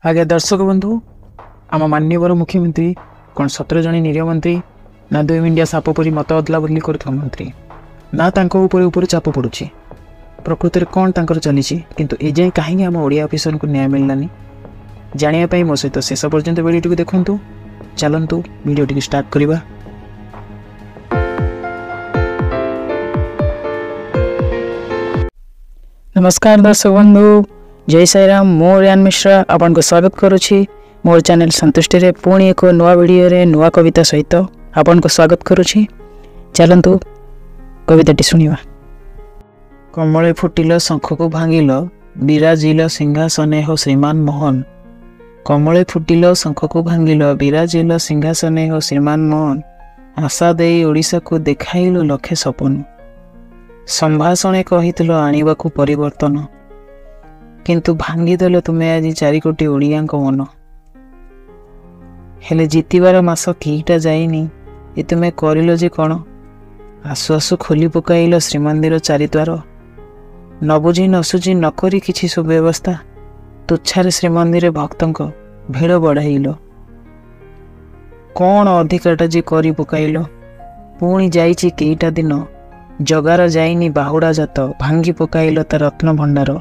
आज्ञा दर्शक बंधु आम माननीय मुख्यमंत्री कौन 17 जन निरीह मंत्री ना 2 इंडिया साप परी मत अदला बदली कर मंत्री ना ऊपर चाप पड़ुछि प्रकृति में कौन तांकर चली किंतु ए जाए कहीं आम ओडिया ऑफिसर को न्याय मिललानी जानिया मो सहित शेष पर्यंत वीडियो देखु चलतु वीडियो स्टार्ट करवा। नमस्कार दर्शक बंधु जय साई राम मो रियान मिश्रा आपन को स्वागत करुछि मोर चैनल संतुष्टि रे पुणी एक नुआ वीडियो रे नुआ कविता सहित आपन को स्वागत करुछि। चलंतु कविताटी सुनिवा। कमले फुटिल शंख को भांगिल विराजिल सिंहासने हो श्रीमान मोहन। कमले फुटिल शंख को भांगिल विराजिल सिंहासने हो श्रीमान मोहन। आशा देई ओडिशा को देखाइल लखे सपन। संभाषणे कहिथिल आनिबाकू परिवर्तन किंतु भांगीदेल तुमे आज 4 कोटी ओडिया मन। हेले जीतिबार मास केईटा जाइनी ए तुमे करिल जे कौन। आसु आसु खोली पकाइल श्रीमंदिर चारिद्वार। न बुझी न सुझी न करी किछि सुव्यवस्था तुच्छारे श्रीमंदिर भक्तों भिड़ बढ़ाइल। कौन अधिकारटा जे करी पकाइल। पुणी जाइछि केईटा दिन जगार जाइनी बाहुड़ा जात भांगी पकाइल ता रत्न भंडार।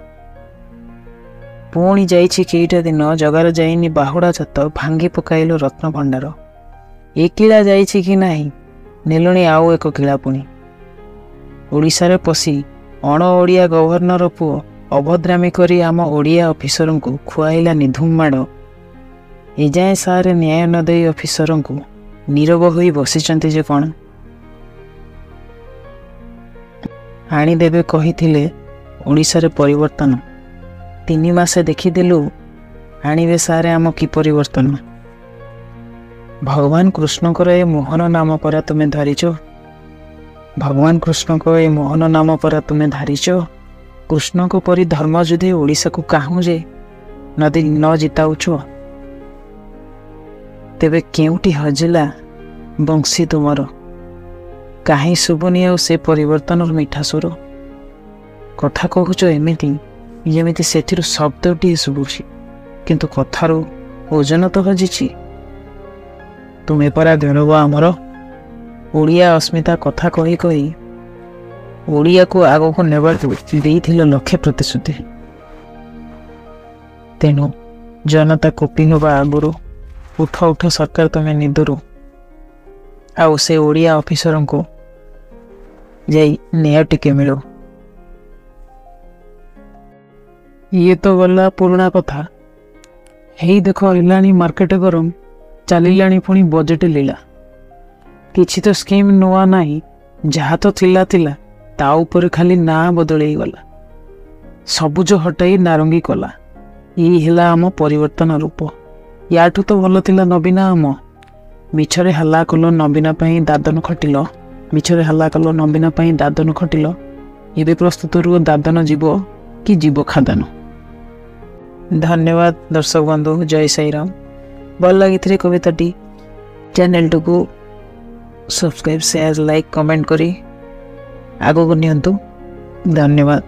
पुणी जाइछि केईटा दिन जगार जाइनी बाहुड़ा जात भांगी पकाइल रत्न भंडार। ए किला जाइछि कि नाही नेलुणी आउ एक किला। पुणी ओडिशा रे पसी अण ओडिया गवर्नर पुओ अभद्रामी करी आम ओडिया ऑफिसर को खुआइला निधुम माड़। एजाए सारे न्याय न दे ऑफिसर को नीरव होई बसिचंती जे कौन। आनीदेवे कहिथिले ओडिशा रे परिवर्तन 3 मासे देखिदेलु आनिबे सारे आम कि परिवर्तन। भगवान कृष्ण को ए मोहन नाम पर तुमे धरिच। भगवान कृष्ण को ए मोहन नाम पर तुमे धारिच। कृष्ण को परी धर्म युद्धे ओडिशा को काहू जे नदी न जिताउछ। तेबे केउटी हजिला बंशी तुमर कहीं शुभुनी आ से परिवर्तन मीठा स्वर। कथा कहूच एमिति जमिति सेथिरु शब्दटी शुभुछि किंतु कथारु ओजन तो हजिछि। तुमे परा गौरव आमर ओडिया अस्मिता कथा कही कही ओडिया को आग को नेबार देइथिल लक्ष्य प्रतिश्रुति। तेणु जनता कोपी होबा आगुरु उठ उठ सरकार तुमे निदुरु आउ से ओडिया ऑफिसर को जाई न्याय टिके मिलो। ये तो गला पुराना कथा। हेई देखो इलानी मार्केट गरम चलिलानी पुणी बजेट लीला। किछि तो स्कीम नुआ नाही जहा तो थिला थिला ता ऊपर खाली ना बदलई गला। सबुज हटाई नारंगी कला। ई हिला आम परिवर्तन रूप। याठू तो भल थिला नवीना आम। मिछरे हल्ला कलो नवीना पई दादन खटिल। मिछरे हल्ला कलो नवीना पई दादन खटिल। एबे प्रस्तुत रु दादन जीव कि जीव खादान। धन्यवाद दर्शक बंधु जय साई राम। भल लगी कविताटी चैनल को सब्सक्राइब शेयर लाइक कमेंट करी आगो को नियंतु। धन्यवाद।